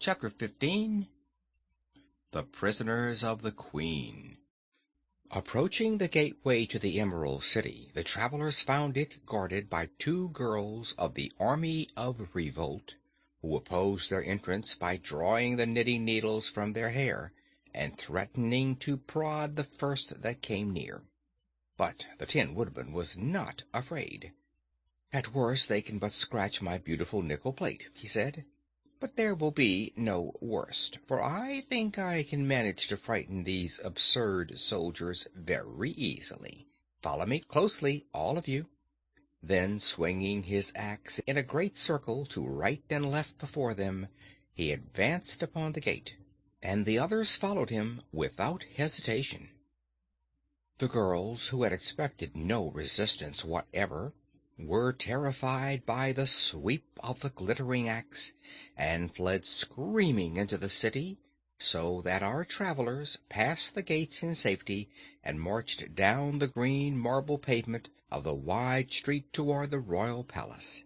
Chapter 15. The Prisoners of the Queen. Approaching the gateway to the Emerald City, the travelers found it guarded by two girls of the Army of Revolt, who opposed their entrance by drawing the knitting needles from their hair and threatening to prod the first that came near. But the Tin Woodman was not afraid. "At worst they can but scratch my beautiful nickel plate," he said. "But there will be no worst, for I think I can manage to frighten these absurd soldiers very easily. Follow me closely, all of you." Then, swinging his axe in a great circle to right and left before them, he advanced upon the gate, and the others followed him without hesitation. The girls, who had expected no resistance whatever, were terrified by the sweep of the glittering axe, and fled screaming into the city, so that our travelers passed the gates in safety and marched down the green marble pavement of the wide street toward the royal palace.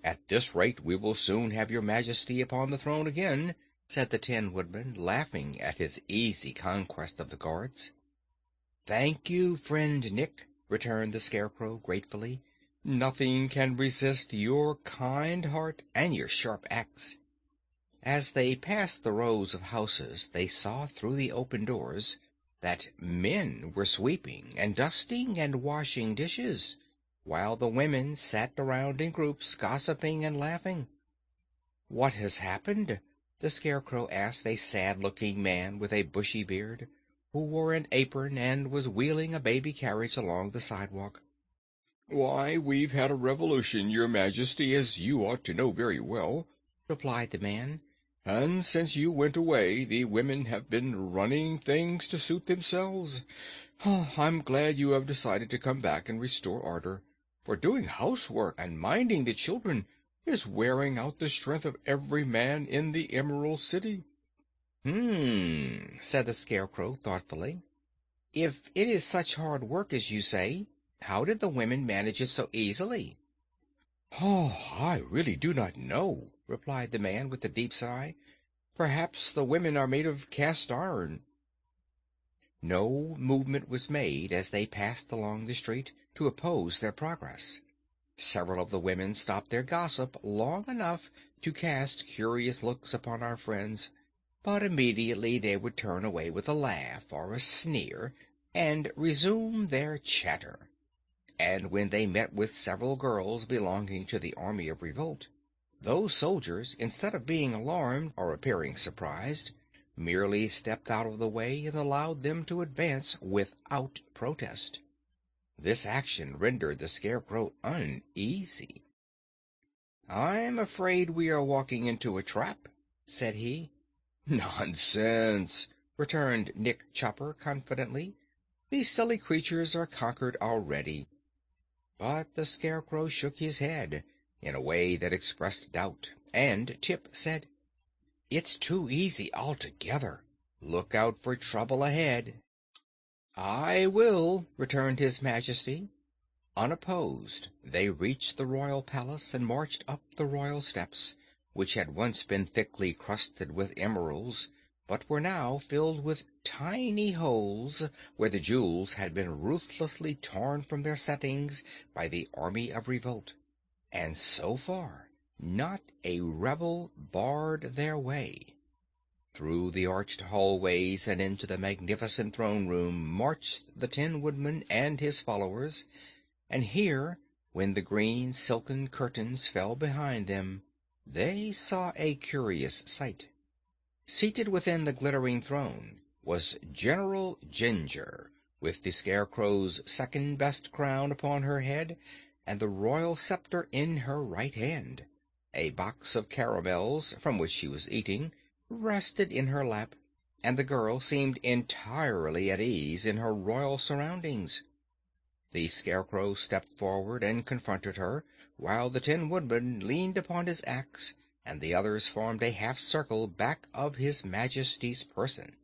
"At this rate we will soon have your Majesty upon the throne again," said the Tin Woodman, laughing at his easy conquest of the guards. "Thank you, friend Nick," returned the Scarecrow gratefully. "Nothing can resist your kind heart and your sharp axe." As they passed the rows of houses, they saw through the open doors that men were sweeping and dusting and washing dishes, while the women sat around in groups, gossiping and laughing. "What has happened?" the Scarecrow asked a sad-looking man with a bushy beard, who wore an apron and was wheeling a baby carriage along the sidewalk. "Why, we've had a revolution, your Majesty, as you ought to know very well," replied the man. "And since you went away, the women have been running things to suit themselves. I'm glad you have decided to come back and restore order, for doing housework and minding the children is wearing out the strength of every man in the Emerald City." Said the Scarecrow thoughtfully. "If it is such hard work as you say, how did the women manage it so easily?" "I really do not know," replied the man with a deep sigh. "Perhaps the women are made of cast iron." No movement was made as they passed along the street to oppose their progress. Several of the women stopped their gossip long enough to cast curious looks upon our friends, but immediately they would turn away with a laugh or a sneer and resume their chatter. And when they met with several girls belonging to the Army of Revolt, those soldiers, instead of being alarmed or appearing surprised, merely stepped out of the way and allowed them to advance without protest. This action rendered the Scarecrow uneasy. "I'm afraid we are walking into a trap," said he. "Nonsense," returned Nick Chopper confidently. "These silly creatures are conquered already." But the Scarecrow shook his head in a way that expressed doubt, and Tip said, "It's too easy altogether. Look out for trouble ahead." "I will," returned His Majesty. Unopposed, they reached the royal palace and marched up the royal steps, which had once been thickly crusted with emeralds, but were now filled with tiny holes where the jewels had been ruthlessly torn from their settings by the Army of Revolt. And so far, not a rebel barred their way. Through the arched hallways and into the magnificent throne room marched the Tin Woodman and his followers, and here, when the green silken curtains fell behind them, they saw a curious sight. Seated within the glittering throne was General Ginger, with the Scarecrow's second-best crown upon her head and the royal scepter in her right hand. A box of caramels, from which she was eating, rested in her lap, and the girl seemed entirely at ease in her royal surroundings. The Scarecrow stepped forward and confronted her, while the Tin Woodman leaned upon his axe, and the others formed a half-circle back of His Majesty's person.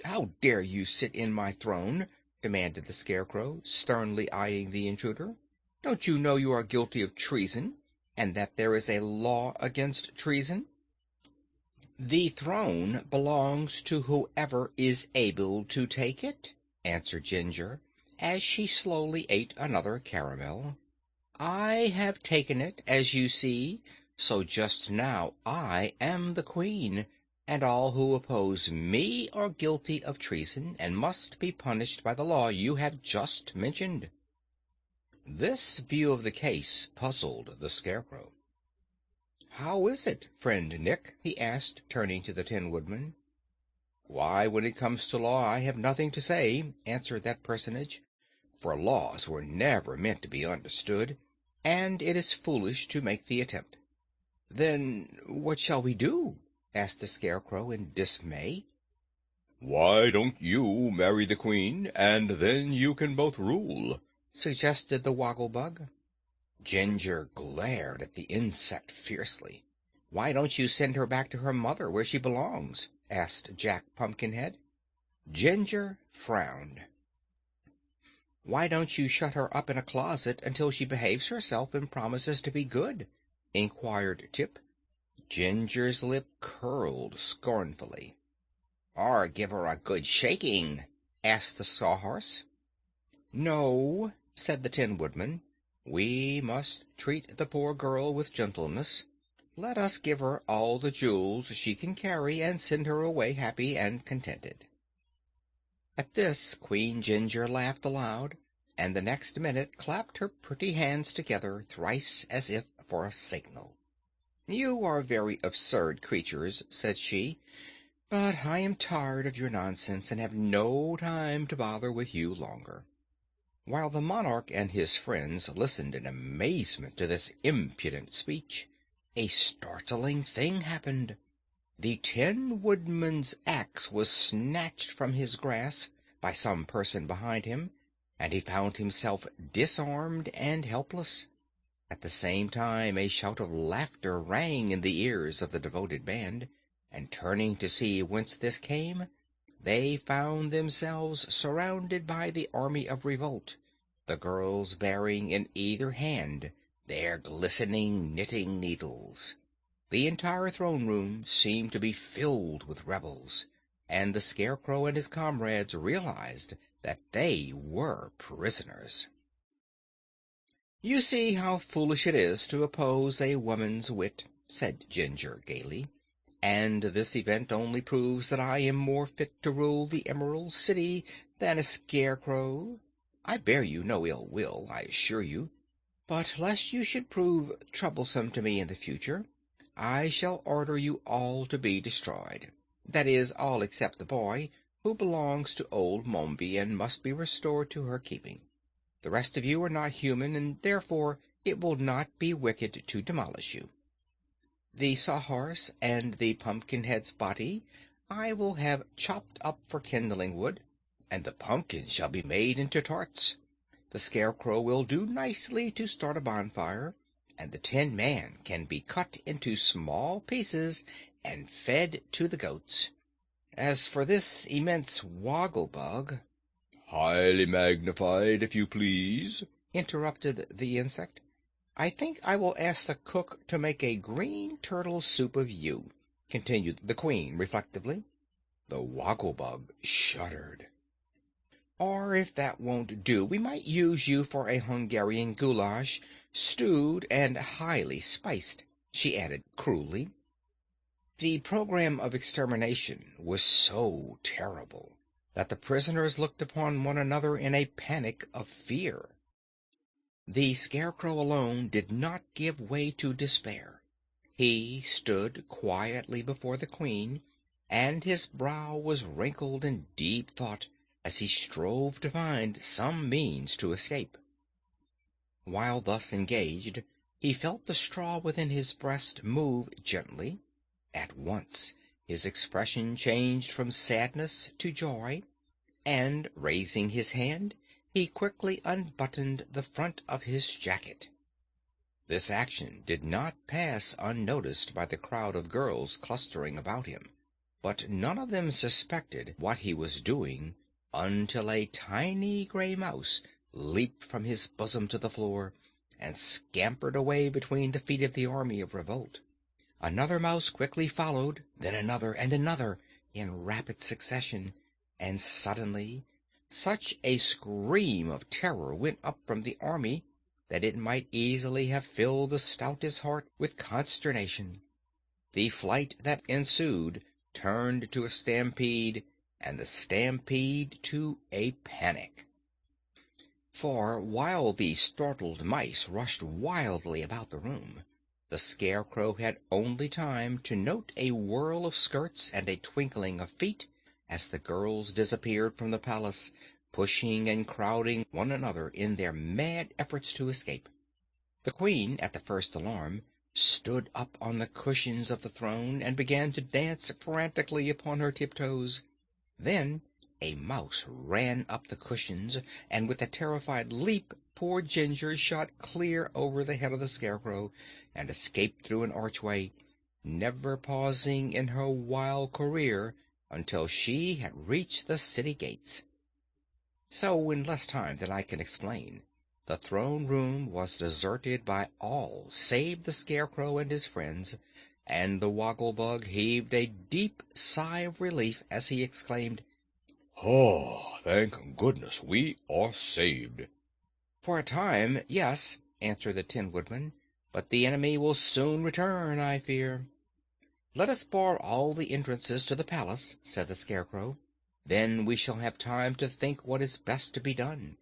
"How dare you sit in my throne?" demanded the Scarecrow, sternly eyeing the intruder. "Don't you know you are guilty of treason, and that there is a law against treason?" "The throne belongs to whoever is able to take it," answered Ginger, as she slowly ate another caramel. "I have taken it, as you see, so just now I am the queen, and all who oppose me are guilty of treason and must be punished by the law you have just mentioned." This view of the case puzzled the Scarecrow. "How is it, friend Nick?" he asked, turning to the Tin Woodman. "Why, when it comes to law, I have nothing to say," answered that personage, "for laws were never meant to be understood, and it is foolish to make the attempt." "Then what shall we do?" asked the Scarecrow in dismay. "Why don't you marry the queen, and then you can both rule?" suggested the Woggle-Bug. Ginger glared at the insect fiercely. "Why don't you send her back to her mother, where she belongs?" asked Jack Pumpkinhead. Ginger frowned. "Why don't you shut her up in a closet until she behaves herself and promises to be good?" inquired Tip. Ginger's lip curled scornfully. "Or give her a good shaking?" asked the Sawhorse. "No," said the Tin Woodman. "We must treat the poor girl with gentleness. Let us give her all the jewels she can carry and send her away happy and contented." At this Queen Ginger laughed aloud, and the next minute clapped her pretty hands together thrice as if for a signal. "You are very absurd creatures," said she, "but I am tired of your nonsense and have no time to bother with you longer." While the monarch and his friends listened in amazement to this impudent speech, a startling thing happened. The Tin Woodman's axe was snatched from his grasp by some person behind him, and he found himself disarmed and helpless. At the same time a shout of laughter rang in the ears of the devoted band, and turning to see whence this came, they found themselves surrounded by the army of revolt, the girls bearing in either hand their glistening knitting needles. The entire throne room seemed to be filled with rebels, and the Scarecrow and his comrades realized that they were prisoners. "You see how foolish it is to oppose a woman's wit," said Ginger gaily, "and this event only proves that I am more fit to rule the Emerald City than a Scarecrow. I bear you no ill will, I assure you, but lest you should prove troublesome to me in the future, I shall order you all to be destroyed. That is, all except the boy, who belongs to old Mombi and must be restored to her keeping. The rest of you are not human, and therefore it will not be wicked to demolish you. The Sawhorse and the Pumpkinhead's body I will have chopped up for kindling wood, and the pumpkins shall be made into tarts. The Scarecrow will do nicely to start a bonfire, and the Tin Man can be cut into small pieces and fed to the goats. As for this immense Woggle-Bug—" "Highly magnified, if you please," interrupted the insect. "I think I will ask the cook to make a green turtle soup of you," continued the Queen reflectively. The Woggle-Bug shuddered. "Or if that won't do, we might use you for a Hungarian goulash, stewed and highly spiced," she added cruelly. The program of extermination was so terrible that the prisoners looked upon one another in a panic of fear. The Scarecrow alone did not give way to despair. He stood quietly before the Queen, and his brow was wrinkled in deep thought as he strove to find some means to escape. While thus engaged, he felt the straw within his breast move gently. At once his expression changed from sadness to joy, and, raising his hand, he quickly unbuttoned the front of his jacket. This action did not pass unnoticed by the crowd of girls clustering about him, but none of them suspected what he was doing until a tiny gray mouse leaped from his bosom to the floor and scampered away between the feet of the army of revolt. Another mouse quickly followed, then another and another in rapid succession, and suddenly such a scream of terror went up from the army that it might easily have filled the stoutest heart with consternation. The flight that ensued turned to a stampede, and the stampede to a panic. For while the startled mice rushed wildly about the room, the Scarecrow had only time to note a whirl of skirts and a twinkling of feet as the girls disappeared from the palace, pushing and crowding one another in their mad efforts to escape. The Queen, at the first alarm, stood up on the cushions of the throne and began to dance frantically upon her tiptoes. Then a mouse ran up the cushions, and with a terrified leap poor Ginger shot clear over the head of the Scarecrow and escaped through an archway, never pausing in her wild career until she had reached the city gates. So, in less time than I can explain, the throne room was deserted by all save the Scarecrow and his friends, and the Woggle-Bug heaved a deep sigh of relief as he exclaimed, "Oh, thank goodness we are saved." "For a time, yes," answered the Tin Woodman, "but the enemy will soon return, I fear." "Let us bar all the entrances to the palace," said the Scarecrow. "Then we shall have time to think what is best to be done."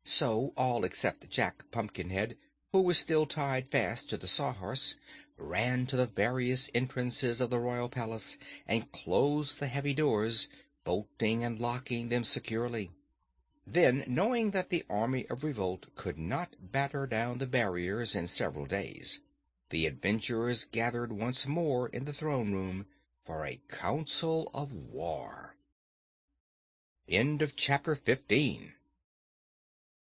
So all except Jack Pumpkinhead, who was still tied fast to the Sawhorse, ran to the various entrances of the royal palace and closed the heavy doors, bolting and locking them securely. Then, knowing that the army of revolt could not batter down the barriers in several days, the adventurers gathered once more in the throne room for a council of war. End of chapter 15.